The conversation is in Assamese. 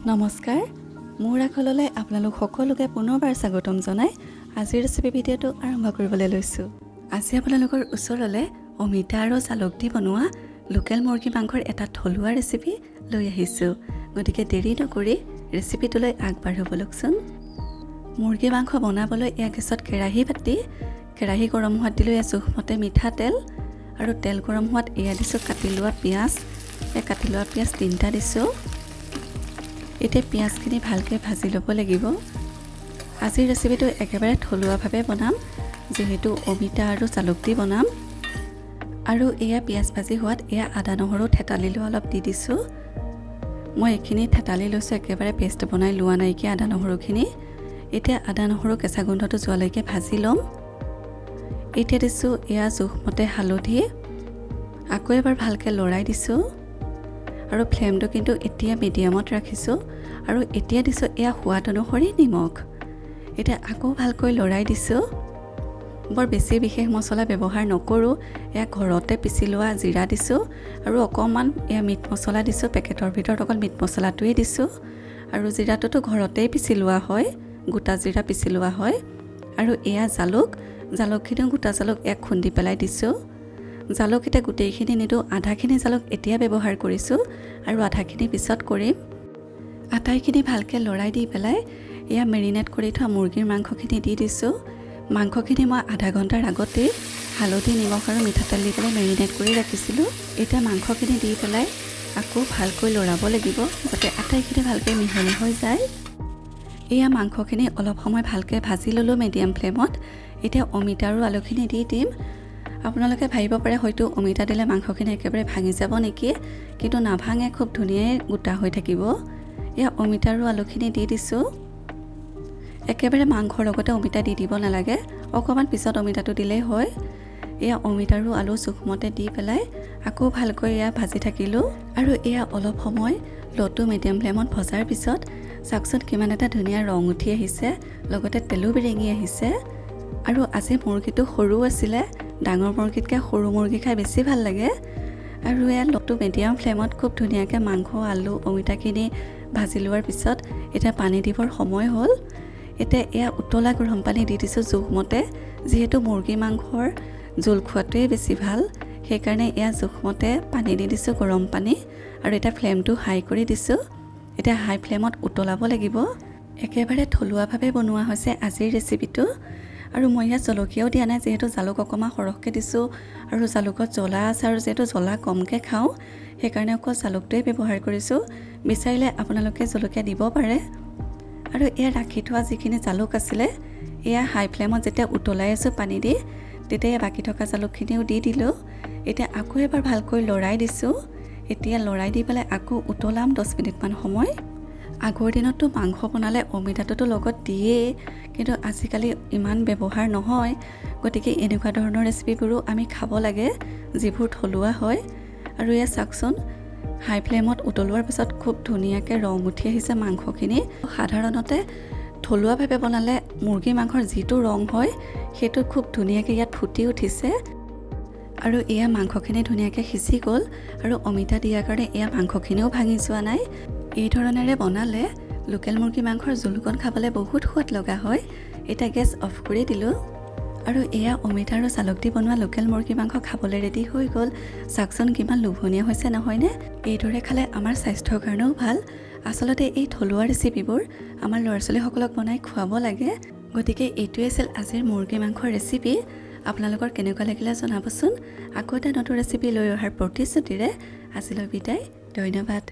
নমস্কাৰ মোৰ আখললৈ আপোনালোক সকলোকে পুনৰবাৰ স্বাগতম জনাই আজিৰ ৰেচিপি ভিডিঅ'টো আৰম্ভ কৰিবলৈ লৈছোঁ। আজি আপোনালোকৰ ওচৰলৈ অমিতা আৰু জালুক দি বনোৱা লোকেল মুৰ্গী মাংসৰ এটা থলুৱা ৰেচিপি লৈ আহিছোঁ। গতিকে দেৰি নকৰি ৰেচিপিটোলৈ আগবাঢ়ো বলকচোন। মুৰ্গী মাংস বনাবলৈ এয়া গেছত কেৰাহী গৰম হোৱাত দিলোঁ এয়া জোখমতে মিঠাতেল আৰু তেল গৰম হোৱাত এয়া দিছোঁ কাটি লোৱা পিঁয়াজ। কাটি লোৱা পিঁয়াজ 3টা দিছোঁ। এতিয়া পিঁয়াজখিনি ভালকৈ ভাজি ল'ব লাগিব। আজিৰ ৰেচিপিটো একেবাৰে থলুৱাভাৱে বনাম, যিহেতু অমিতা আৰু জালুক দি বনাম। আৰু এয়া পিঁয়াজ ভাজি হোৱাত এয়া আদা নহৰু থেতালি লোৱা অলপ দি দিছোঁ। মই এইখিনি থেতালি লৈছোঁ, একেবাৰে পেষ্ট বনাই লোৱা নাইকিয়া আদা নহৰুখিনি। এতিয়া আদা নহৰু কেঁচা গোন্ধটো যোৱালৈকে ভাজি ল'ম। এতিয়া দিছোঁ এয়া জোখমতে হালধি, আকৌ এবাৰ ভালকৈ লৰাই দিছোঁ আৰু ফ্লেমটো কিন্তু এতিয়া মিডিয়ামত ৰাখিছোঁ। আৰু এতিয়া দিছোঁ এয়া সোৱাদ অনুসৰি নিমখ। এতিয়া আকৌ ভালকৈ লৰাই দিছোঁ। বৰ বেছি বিশেষ মছলা ব্যৱহাৰ নকৰোঁ। এয়া ঘৰতে পিচি লোৱা জিৰা দিছোঁ আৰু অকণমান এয়া মিট মছলা দিছোঁ। পেকেটৰ ভিতৰত অকল মিট মছলাটোৱেই দিছোঁ আৰু জিৰাটোতো ঘৰতেই পিচি লোৱা হয়, গোটা জিৰা পিচি লোৱা হয়। আৰু এয়া জালুকখিনিও গোটা জালুক এক খুন্দি পেলাই দিছোঁ। জালুক এতিয়া গোটেইখিনি নিদিওঁ, আধাখিনি জালুক এতিয়া ব্যৱহাৰ কৰিছোঁ আৰু আধাখিনি পিছত কৰিম। আটাইখিনি ভালকৈ লৰাই দি পেলাই এয়া মেৰিনেট কৰি থোৱা মুৰ্গীৰ মাংসখিনি দি দিছোঁ। মাংসখিনি মই আধা ঘণ্টাৰ আগতেই হালধি নিমখ আৰু মিঠাতেল দি পেলাই মেৰিনেট কৰি ৰাখিছিলোঁ। এতিয়া মাংসখিনি দি পেলাই আকৌ ভালকৈ লৰাব লাগিব, যাতে আটাইখিনি ভালকৈ মিহলি হৈ যায়। এয়া মাংসখিনি অলপ সময় ভালকৈ ভাজি ল'লোঁ মিডিয়াম ফ্লেমত। এতিয়া অমিতা আৰু আলুখিনি দি দিম। আপোনালোকে ভাবিব পাৰে হয়তো অমিতা দিলে মাংসখিনি একেবাৰে ভাঙি যাব নেকি, কিন্তু নাভাঙে, খুব ধুনীয়াই গোটা হৈ থাকিব। এয়া অমিতা আৰু আলুখিনি দি দিছোঁ। একেবাৰে মাংসৰ লগতে অমিতা দি দিব নালাগে, অকণমান পিছত অমিতাটো দিলেই হয়। এয়া অমিতা আৰু আলু জোখমতে দি পেলাই আকৌ ভালকৈ এয়া ভাজি থাকিলোঁ। আৰু এয়া অলপ সময় ল' টু মিডিয়াম ফ্লেমত ভজাৰ পিছত চাওকচোন কিমান এটা ধুনীয়া ৰং উঠি আহিছে, লগতে তেলো বিৰেঙি আহিছে। আৰু আজি মুৰ্গীটো সৰু আছিলে, ডাঙৰ মুৰ্গীতকৈ সৰু মুৰ্গী খাই বেছি ভাল লাগে। আৰু এয়া ল' টু মিডিয়াম ফ্লেমত খুব ধুনীয়াকৈ মাংস আলু অমিতাখিনি ভাজি লোৱাৰ পিছত এতিয়া পানী দিবৰ সময় হ'ল। এতিয়া এয়া উতলা গৰম পানী দি দিছোঁ জোখমতে, যিহেতু মুৰ্গী মাংসৰ জোল খোৱাটোৱেই বেছি ভাল, সেইকাৰণে এয়া জোখমতে পানী দি দিছোঁ, গৰম পানী। আৰু এতিয়া ফ্লেমটো হাই কৰি দিছোঁ। এতিয়া হাই ফ্লেমত উতলাব লাগিব। একেবাৰে থলুৱাভাৱে বনোৱা হৈছে আজিৰ ৰেচিপিটো। আৰু মই ইয়াত জলকীয়াও দিয়া নাই, যিহেতু জালুক অকণমান সৰহকৈ দিছোঁ আৰু জালুকত জ্বলা আছে, আৰু যিহেতু জ্বলা কমকৈ খাওঁ সেইকাৰণে অকল জালুকটোৱেই ব্যৱহাৰ কৰিছোঁ। বিচাৰিলে আপোনালোকে জলকীয়া দিব পাৰে। আৰু এয়া ৰাখি থোৱা যিখিনি জালুক আছিলে, এয়া হাই ফ্লেমত যেতিয়া উতলাই আছোঁ পানী দি, তেতিয়া বাকী থকা জালুকখিনিও দি দিলোঁ। এতিয়া আকৌ এবাৰ ভালকৈ লৰাই দিছোঁ। এতিয়া লৰাই দি পেলাই আকৌ উতলাম 10 মিনিটমান সময়। আগৰ দিনততো মাংস বনালে অমিতাটোতো লগত দিয়েই, কিন্তু আজিকালি ইমান ব্যৱহাৰ নহয়। গতিকে এনেকুৱা ধৰণৰ ৰেচিপিবোৰো আমি খাব লাগে, যিবোৰ থলুৱা হয়। আৰু এয়া চাওকচোন হাই ফ্লেমত উতলোৱাৰ পিছত খুব ধুনীয়াকৈ ৰং উঠি আহিছে মাংসখিনি। সাধাৰণতে থলুৱাভাৱে বনালে মুৰ্গী মাংসৰ যিটো ৰং হয় সেইটো খুব ধুনীয়াকৈ ইয়াত ফুটি উঠিছে। আৰু এয়া মাংসখিনি ধুনীয়াকৈ সিজি গ'ল, আৰু অমিতা দিয়াৰ কাৰণে এয়া মাংসখিনিও ভাঙি যোৱা নাই। এই ধৰণেৰে বনালে লোকেল মুৰ্গী মাংসৰ জোলকণ খাবলৈ বহুত সোৱাদ লগা হয়। এতিয়া গেছ অফ কৰি দিলোঁ। আৰু এয়া অমিতা আৰু জালুক দি বনোৱা লোকেল মুৰ্গী মাংস খাবলৈ ৰেডি হৈ গ'ল। চাওকচোন কিমান লোভনীয় হৈছে নহয়নে? এইদৰে খালে আমাৰ স্বাস্থ্যৰ কাৰণেও ভাল। আচলতে এই থলুৱা ৰেচিপিবোৰ আমাৰ ল'ৰা ছোৱালীসকলক বনাই খুৱাব লাগে। গতিকে এইটোৱে আছিল আজিৰ মুৰ্গী মাংসৰ ৰেচিপি। আপোনালোকৰ কেনেকুৱা লাগিলে জনাবচোন। আকৌ এটা নতুন ৰেচিপি লৈ অহাৰ প্ৰতিশ্ৰুতিৰে আজিলৈ বিদায়। ধন্যবাদ।